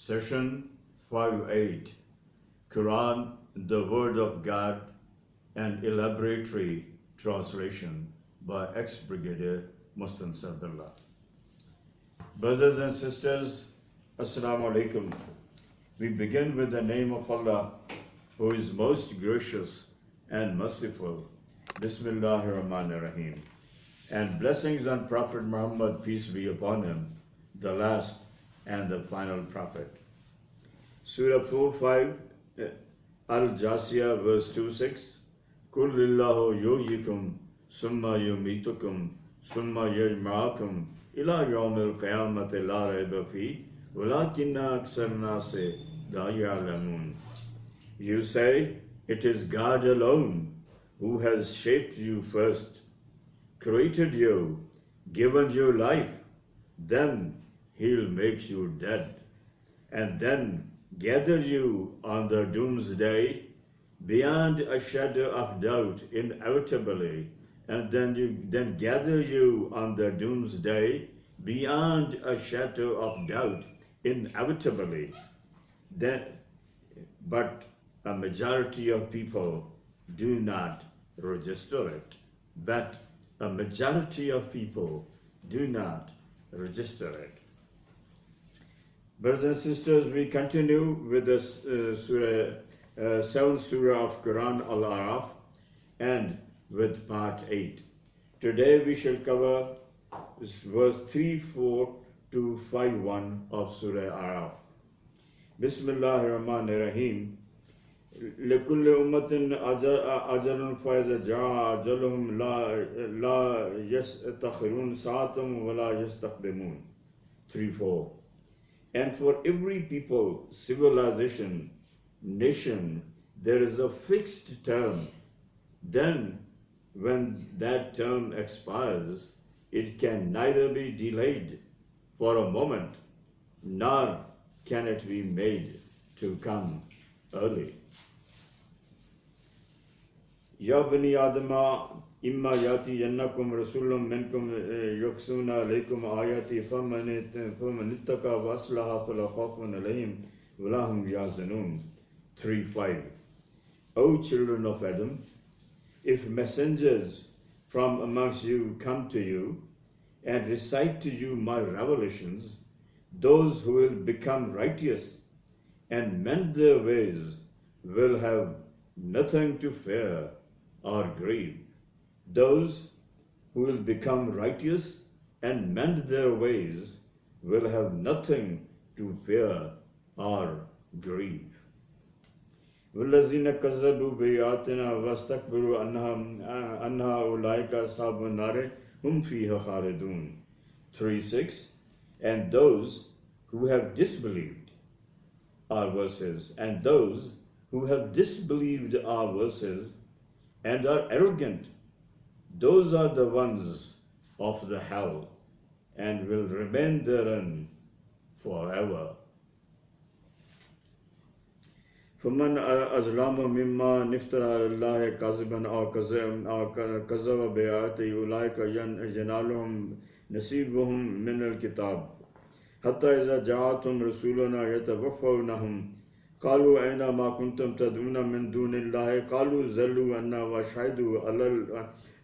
Session 5.8 Quran, the Word of God, an elaboratory translation by ex-Brigadier Muslim Sabdullah. Brothers and sisters, Assalamu alaikum. We begin with the name of Allah, who is most gracious and merciful. Bismillahir Rahmanir Rahim. And blessings on Prophet Muhammad, peace be upon him, the last and the final prophet. Surah 4:5, Al-Jasiyah, verse 2:6. Kul lillahu yuhyikum summa yumitukum summa yajma'akum ila yawmil qiyamati la rayba fi walakinna aksar nasi la ya'lamun. You say, it is God alone who has shaped you first, created you, given you life, then He'll make you dead, and then gather you on the doomsday beyond a shadow of doubt inevitably, and then gather you on the doomsday beyond a shadow of doubt inevitably. But a majority of people do not register it. But a majority of people do not register it. Brothers and sisters, we continue with this seventh surah of Quran, Al-Araf, and with part 8. Today we shall cover verse 3:4 to 5:1 of Surah Araf. Bismillahir Rahmanir Rahim. لكل أمة أجل فإذا جاء أجلهم لا يستأخرون ساعة ولا يستقدمون. 3:4. And for every people, civilization, nation, there is a fixed term. Then, when that term expires, it can neither be delayed for a moment, nor can it be made to come early. Ya bani Adama, imma yati yannakum rasulun minkum yuksuna alaykum ayati faman ittaqa wa aslaha fala khawfun alayhim wa la hum yahzanun. 3:5. O children of Adam, if messengers from amongst you come to you and recite to you my revelations, those who will become righteous and mend their ways will have nothing to fear or grieve. Those who will become righteous and mend their ways will have nothing to fear or grieve. وَالَّذِينَ كَذَّبُوا بِآيَاتِنَا وَاسْتَكْبَرُوا أَنَّهَا أُولَٰئِكَ أَصْحَابُ النَّارِ هُمْ فِيهَا خَالِدُونَ. 3:6. And those who have disbelieved our verses, and those who have disbelieved our verses and are arrogant, those are the ones of the hell and will remain therein forever. فَمَنْ أَظْلَمُ مِمَّنِ افْتَرَىٰ عَلَى اللَّهِ كَذِبًا أَوْ كَذَّبَ بِآيَاتِهِ أُولَٰئِكَ يَنَالُهُمْ نَصِيبُهُمْ مِنَ الْكِتَابِ حَتَّىٰ إِذَا جَاءَتْهُمْ رُسُولُنَا يَتَوَفَّوْنَهُمْ قالوا أين ما كنتم تدعون من دون الله قالوا زلوا عنا وشهدوا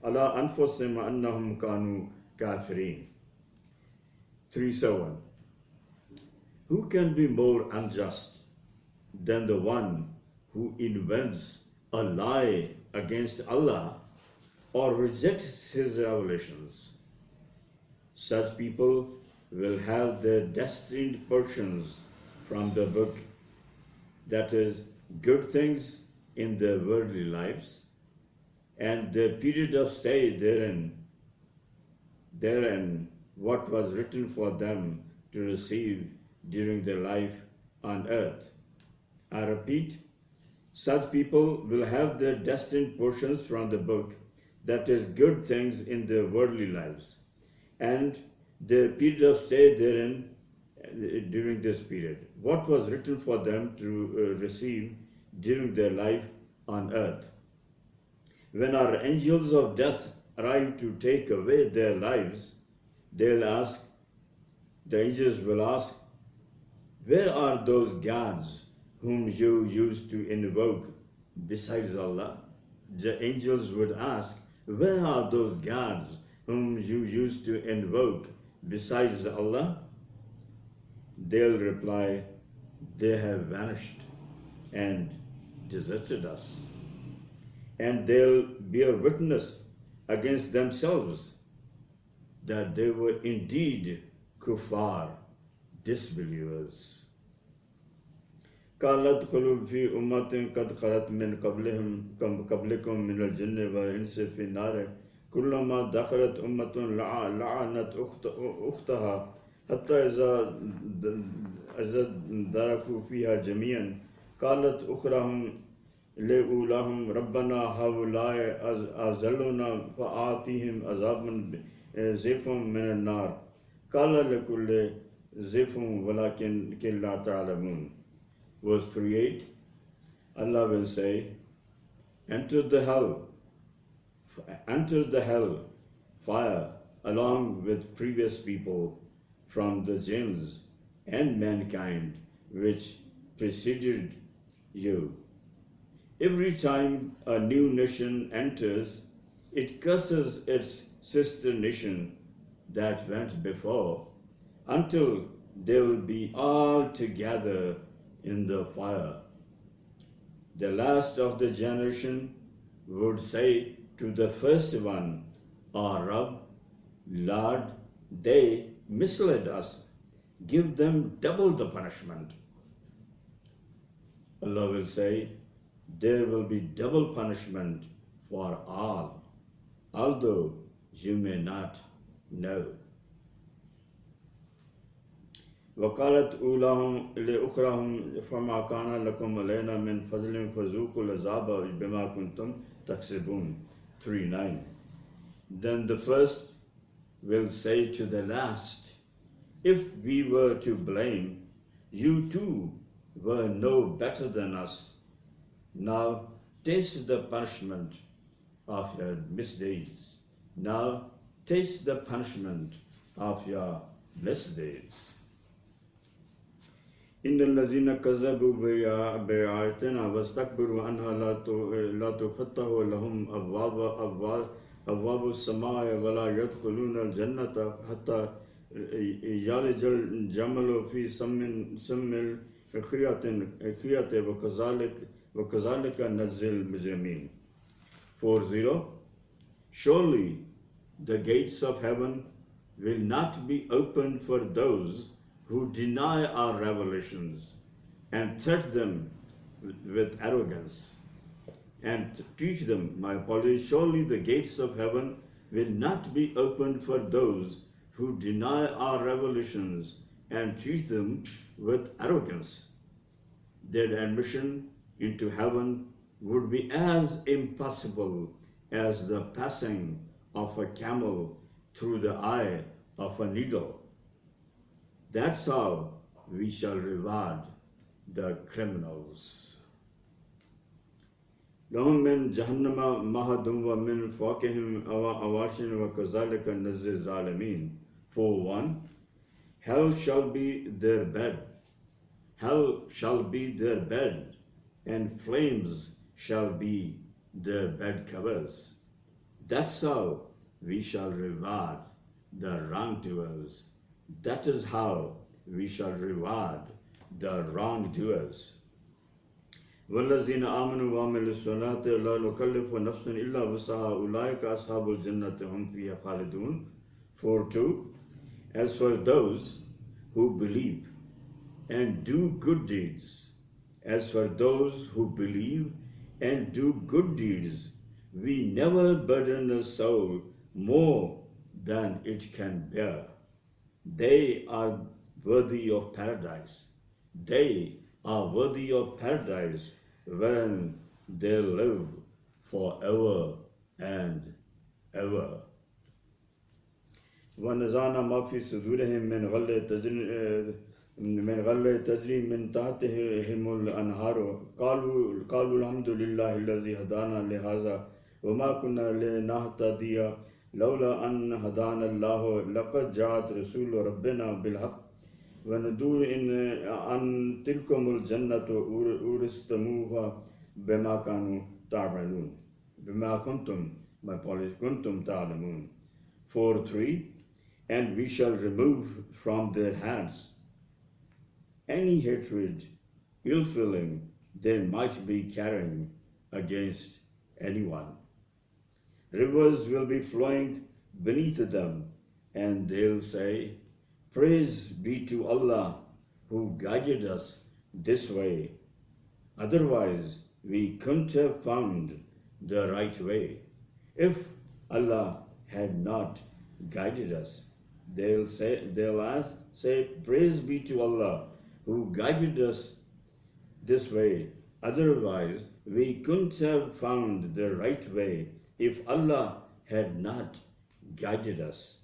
على أنفسهم أنهم كانوا كافرين. 3:7. Who can be more unjust than the one who invents a lie against Allah or rejects His revelations? Such people will have their destined portions from the book, that is, good things in their worldly lives, and the period of stay therein what was written for them to receive during their life on earth. I repeat, such people will have their destined portions from the book, that is, good things in their worldly lives, and the period of stay therein during this period, what was written for them to receive during their life on earth. When our angels of death arrive to take away their lives, the angels will ask, Where are those gods whom you used to invoke besides Allah? The angels would ask, where are those gods whom you used to invoke besides Allah? They'll reply, they have vanished and deserted us. And they'll bear witness against themselves that they were indeed kuffar, disbelievers. قالت خلوا في أمة قد خلت من قبلكم من الجن والإنس في النار كلما دخلت أمة لعنت أختها حتى إذا دركوا فيها جميعا قالت أخراهم لأولاهم ربنا هؤلاء أضلونا فآتهم عذابا ضعفا من النار قال لكل ضعف ولكن لا تعلمون. Verse 38, Allah will say, enter the hell fire along with previous people from the jinns and mankind which preceded you. Every time a new nation enters, it curses its sister nation that went before until they will be all together in the fire. The last of the generation would say to the first one, "Our Rabb, Lord, they misled us. Give them double the punishment." Allah will say, there will be double punishment for all, although you may not know. وقالت أولاهم لأخراهم فما كان لكم علينا من فضل فذوقوا العذاب بما كنتم تكسبون. 3:9. Then the first will say to the last, if we were to blame, you too were no better than us. Now taste the punishment of your misdeeds. Now taste the punishment of your misdeeds. إن الذين كذبوا بآياتنا واستكبروا عنها لا تفتح لهم أبواب السماء ولا يدخلون الجنة حتى يلج الجمل في سم الخياط وكذلك نجزي المجرمين. 4:0. Surely the gates of heaven will not be opened for those who deny our revelations and threat them with arrogance and teach them, my apologies, surely the gates of heaven will not be opened for those who deny our revelations and teach them with arrogance. Their admission into heaven would be as impossible as the passing of a camel through the eye of a needle. That's how we shall reward the criminals. لهم من جهنم مهد ومن فوقهم أواش وكذلك نجزي الظالمين. 4:1. Hell shall be their bed. Hell shall be their bed, and flames shall be their bed covers. That's how we shall reward the wrongdoers. That is how we shall reward the wrongdoers. وَالَّذِينَ آمَنُوا وَعَمِلُوا الصَّالِحَاتِ لَا نُكَلِّفُ نَفْسًا إِلَّا وُسْعَهَا أُولَٰئِكَ أَصْحَابُ الْجَنَّةِ هُمْ فِيهَا خَالِدُونَ. 4:2. As for those who believe and do good deeds, as for those who believe and do good deeds, we never burden a soul more than it can bear. They are worthy of paradise. They are worthy of paradise wherein they live forever and ever. وَنَزَعْنَا مَا فِي صُدُورِهِم مِّنْ غَلٍّ تَجْرِي مِّن تَحْتِهِمُ الْأَنْهَارُ قَالُوا الْحَمْدُ لِلَّهِ الَّذِي هَدَانَا لِهَٰذَا وَمَا كُنَّا لِنَهْتَدِيَ لولا أن هدانا الله لقد جاءت رسول ربنا بالحق وندور إن أن تلكم الجنة أورثتموها بما كانوا تعملون بما كنتم my apologies كنتم تعلمون 4:3 and we shall remove from their hands any hatred, ill feeling they might be carrying against anyone. Rivers will be flowing beneath them, and they'll say, Praise be to Allah who guided us this way. Otherwise, we couldn't have found the right way. If Allah had not guided us, they'll say, Praise be to Allah who guided us this way. Otherwise, we couldn't have found the right way if Allah had not guided us.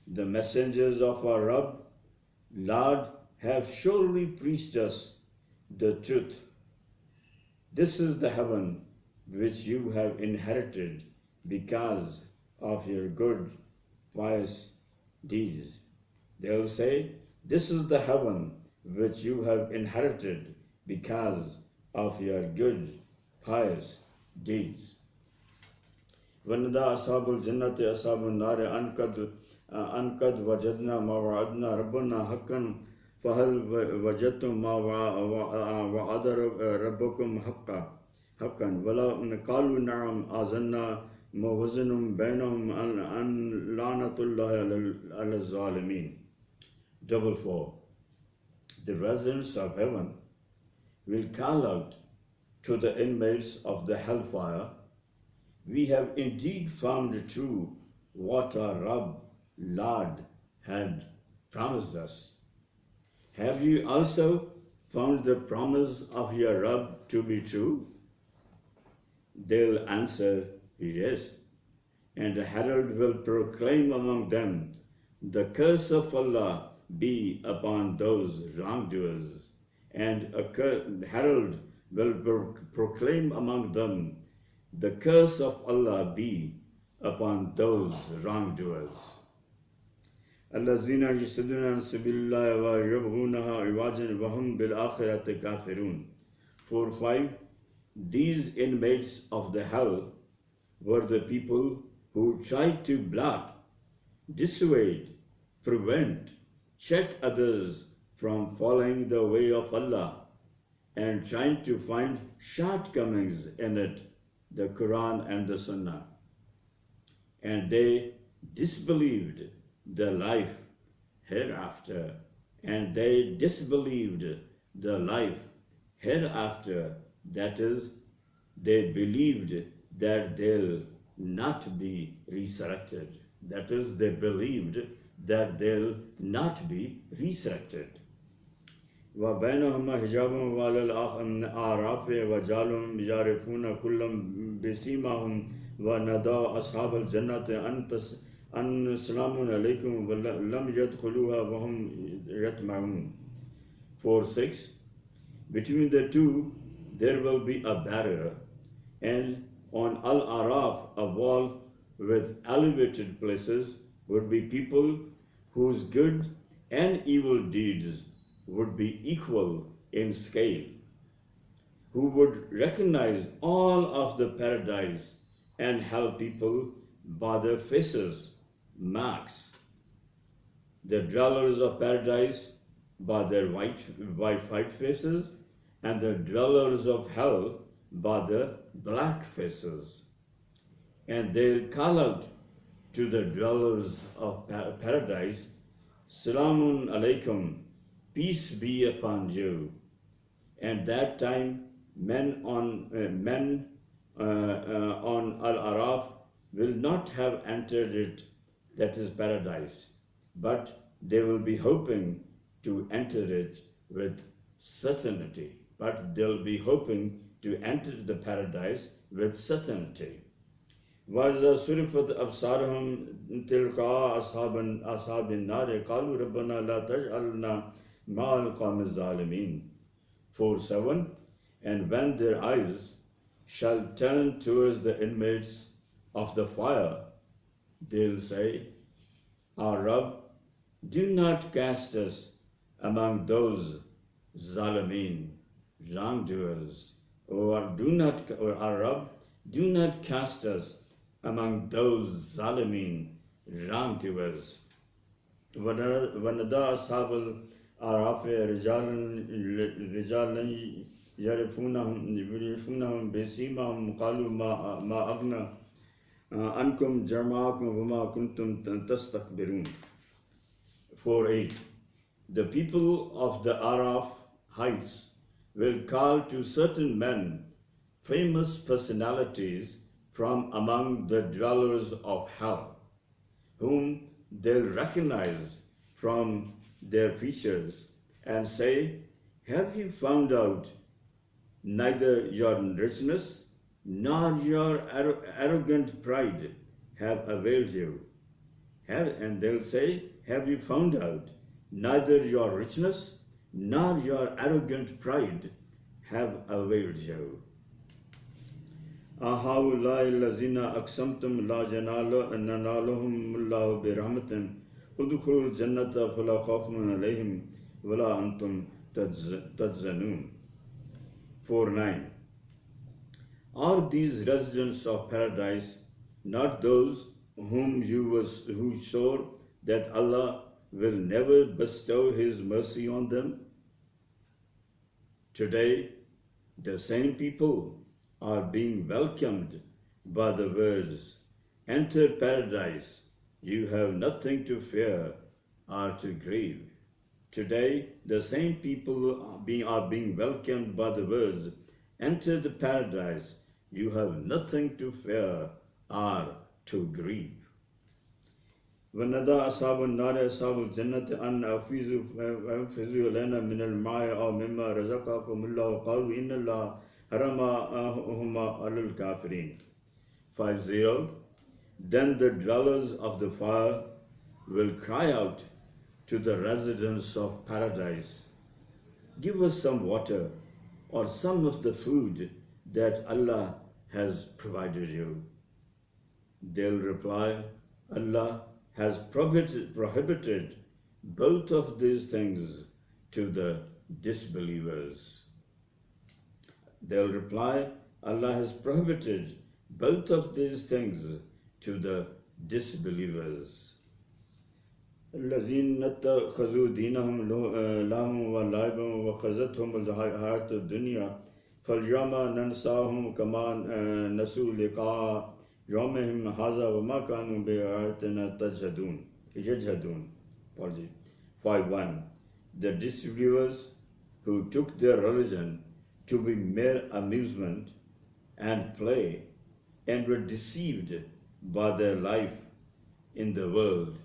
The messengers of our Rabb, Lord, have surely preached us the truth. This is the heaven which you have inherited because of your good, pious deeds. They'll say, This is the heaven which you have inherited because of your good, pious deeds. وَنَدَى أَصْحَابُ الْجَنَّةِ أَصْحَابُ النَّارِ أَنْ قَدْ وَجَدْنَا مَا وَعَدْنَا رَبُّنَا حَقًّا فَهَلْ وَجَدْتُم مَّا وَعَدَ رَبُّكُمْ حَقًّا وَلَا قَالُوا نَعَمْ أَذَنَّا مُوَزِّنٌ بَيْنَهُمْ أَنْ لَعْنَةُ اللَّهِ عَلَى الظَّالِمِينَ 4:4 The residents of heaven will call out to the inmates of the hellfire, We have indeed found true what our Rabb, Lord, had promised us. Have you also found the promise of your Rabb to be true? They'll answer, Yes. And the herald will proclaim among them, The curse of Allah be upon those wrongdoers. And the herald will proclaim among them, The curse of Allah be upon those wrongdoers. الذين يصدون عن سبيل الله ويبغونها عوجا وهم بالآخرة كافرون 4:5 These inmates of the hell were the people who tried to block, dissuade, prevent, check others from following the way of Allah and trying to find shortcomings in it, the Quran and the Sunnah. And they disbelieved the life hereafter, and they disbelieved the life hereafter. That is, they believed that they'll not be resurrected. That is, they believed that they'll not be resurrected. وَبَيْنَهُمَا حِجَابٌ وَعَلَى الْأَعْرَافِ وَجَعَلُهُمْ يَعْرِفُونَ كُلًّا بِسِيمَاهُمْ وَنَادَوْا أَصْحَابَ الْجَنَّةِ أَنْ سَلَامٌ عَلَيْكُمْ وَلَمْ يَدْخُلُوهَا وَهُمْ يَطْمَعُونَ 4:6 Between the two there will be a barrier, and on Al-Araf, a wall with elevated places, would be people whose good and evil deeds would be equal in scale, who would recognize all of the paradise and hell people by their faces, marks. The dwellers of paradise by their white faces, and the dwellers of hell by their black faces. And they'll call out to the dwellers of paradise, Salamun alaikum, peace be upon you. And that time, men on Al-Araf will not have entered it, that is paradise, but they will be hoping to enter it with certainty. But they'll be hoping to enter the paradise with certainty. وَإِذَا صُرِفَتْ أَبْصَارُهُمْ تِلْقَاءَ أَصْحَابِ النَّارِ قَالُوا رَبَّنَا لَا تَجْعَلْنَا مَعَ الْقَوْمِ الظَّالِمِينَ 4:7 And when their eyes shall turn towards the inmates of the fire, they'll say, Our Rabb, do not cast us among those Zalimeen, wrongdoers, or Arab, do not cast us among those Zalimeen, wrongdoers. ونادى أصحاب الأعراف رجالا يعرفونهم بسيماهم قالوا ما أغنى عنكم جمعكم وما كنتم تستكبرون. 4:8. The people of the Araf heights will call to certain men, famous personalities from among the dwellers of hell, whom they'll recognize from their features, and say, have you found out neither your richness nor your arrogant pride have availed you? And they'll say, have you found out neither your richness nor your arrogant pride have availed you? أهؤلاء الذين أقسمتم لا ينالهم الله برحمة ادخلوا الجنة فلا خوف عليهم ولا أنتم تحزنون. 4:9. Are these residents of paradise not those who swore that Allah will never bestow His mercy on them? Today, the same people are being welcomed by the words, enter paradise, you have nothing to fear or to grieve. Today, the same people are being welcomed by the words, enter the paradise, you have nothing to fear or to grieve. ونادى أصحاب النار أصحاب الجنة أن أفيزوا لنا من الماء أو مما رزقكم الله قالوا إن الله حرمهما على الكافرين. 5:0. Then the dwellers of the fire will cry out to the residents of paradise, give us some water or some of the food that Allah has provided you. They'll reply, Allah has prohibited both of these things to the disbelievers. They'll reply, Allah has prohibited both of these things to the disbelievers. الذين اتخذوا دينهم لهوا ولعبا وخزتهم الحياة الدنيا فاليوم ننساهم كما نسوا لقاء يومهم هذا وما كانوا بآياتنا يجحدون. 5:1. The disbelievers who took their religion to be mere amusement and play and were deceived by their life in the world.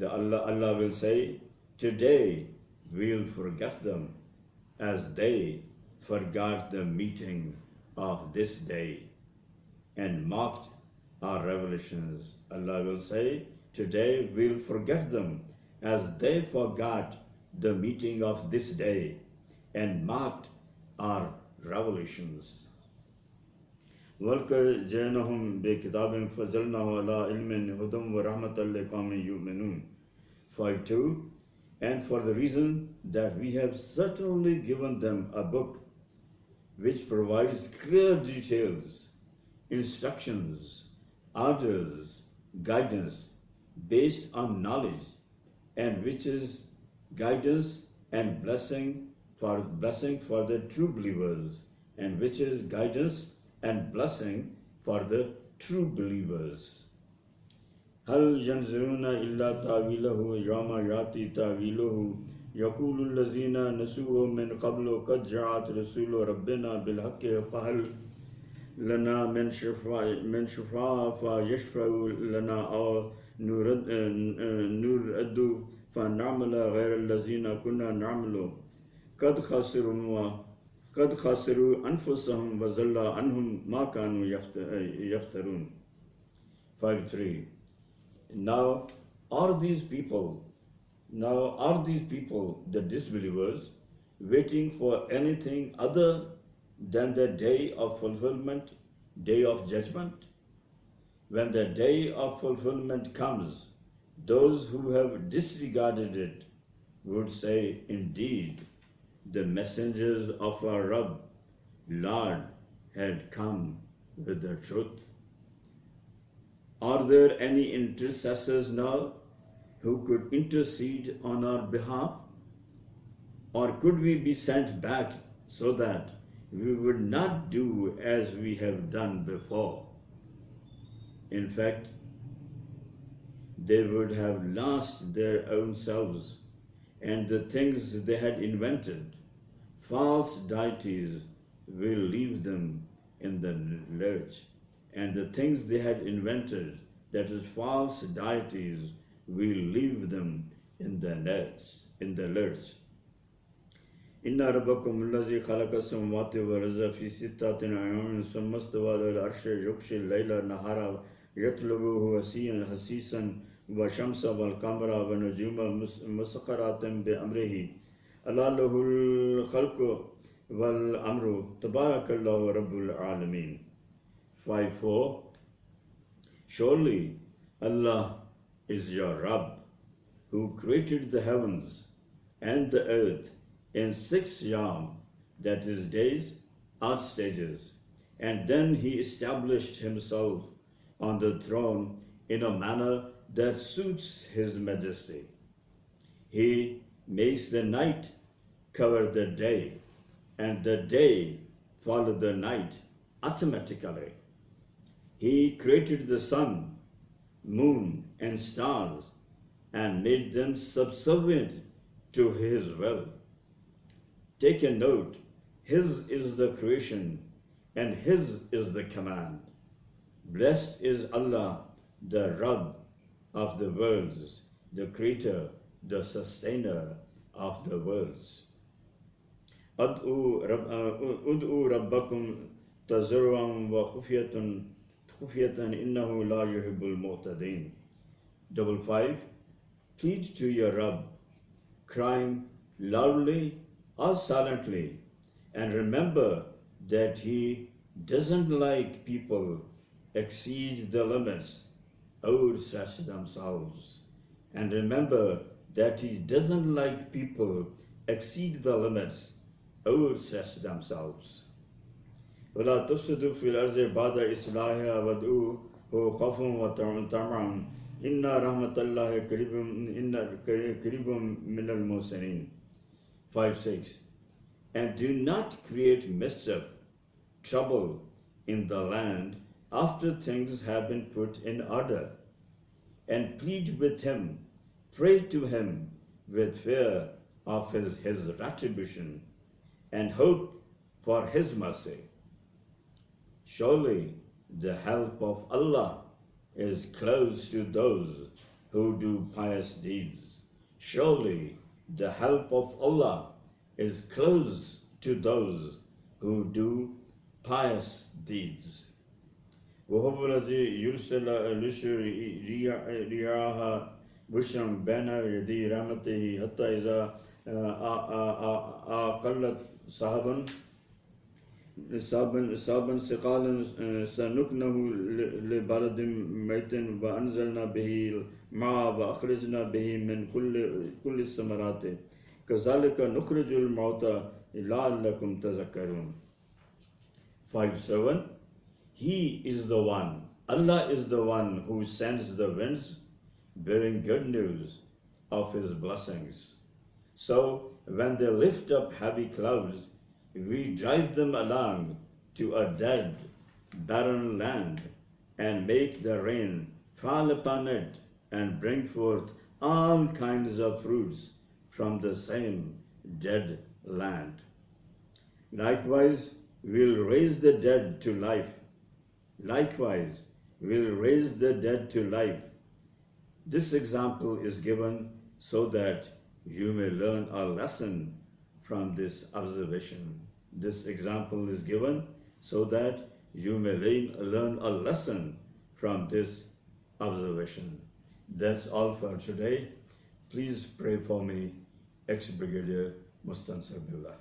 Allah will say, today we'll forget them as they forgot the meeting of this day and mocked our revelations. Allah will say, today we'll forget them as they forgot the meeting of this day and mocked our revelations. وَلْقَدْ جَئْنَاهُمْ بِكِتَابٍ فَضَّلْنَاهُ عَلَىٰ عِلْمٍ هُدًى وَرَحْمَةً لِقَوْمٍ يُؤْمِنُونَ. 5:2. And for the reason that we have certainly given them a book which provides clear details, instructions, orders, guidance based on knowledge, and which is guidance and blessing for the true believers, and which is guidance and blessing for the true believers. هل ينظرون إلا تأويله يوم يأتي تأويله يقول الذين نسوه من قبل قد جاءت رسول ربنا بالحق فهل لنا من شفاعة فيشفع لنا أو نرد فنعمل غير الذين كنا نعمل قد خسروا أنفسهم وضل عنهم ما كانوا يفترون. 5:3. Now are these people, the disbelievers, waiting for anything other than the day of fulfillment, day of judgment? When the day of fulfillment comes, those who have disregarded it would say, indeed, the messengers of our Rabb, Lord, had come with the truth. Are there any intercessors now who could intercede on our behalf? Or could we be sent back so that we would not do as we have done before? In fact, they would have lost their own selves and the things they had invented. False deities will leave them in the lurch, and the things they had invented, that is, false deities, will leave them in the lurch. إن ربكم الذي خلق السماوات والأرض في ستة أيام ثم استوى على العرش يغشي الليل النهار يطلبه حثيثا والشمس والقمر والنجوم مسخرات بأمره ألا له الخلق والأمر تبارك الله رب العالمين. 5:4 Surely Allah is your Rabb, who created the heavens and the earth in 6 yam, that is days or stages, and then he established himself on the throne in a manner that suits his majesty. He makes the night cover the day, and the day follow the night automatically. He created the sun, moon, and stars, and made them subservient to his will. Take a note, his is the creation, and his is the command. Blessed is Allah, the Rabb of the worlds, the creator, the sustainer of the worlds. Ud'u rabbakum tazarruan wa khufyatan innahu la yuhibbul mu'tadin. 5. Plead to your Rabb, crying loudly or silently, and remember that he doesn't like people exceed the limits, overstretch themselves. And remember that he doesn't like people exceed the limits, overstretch themselves. وَلَا تُفْسِدُوا فِي الْأَرْضِ بَعْدَ إِصْلَاحِهَا وَادْعُوهُ خَوْفًا وَطَمَعًا إِنَّ رَحْمَةَ اللَّهِ قَرِيبٌ مِنَ الْمُحْسِنِينَ. 5:6 And do not create mischief, trouble in the land after things have been put in order, and plead with him, pray to him with fear of his retribution, and hope for his mercy. Surely the help of Allah is close to those who do pious deeds. Surely the help of Allah is close to those who do pious deeds. وهو الذي يرسل رياح بشرا بين يدي رحمته حتى إذا أقلت سحابا ثقالا سنكنه لبلد ميت وأنزلنا به الماء وأخرجنا به من كل الثمرات كذلك نخرج الموتى لعلكم تذكرون. 5:7 He is the one, Allah is the one who sends the winds bearing good news of his blessings. So when they lift up heavy clouds, we drive them along to a dead, barren land and make the rain fall upon it and bring forth all kinds of fruits from the same dead land. Likewise, we'll raise the dead to life. Likewise, we'll raise the dead to life. This example is given so that you may learn a lesson from this observation. This example is given so that you may learn a lesson from this observation. That's all for today. Please pray for me, Ex-Brigadier Mustansir Billah.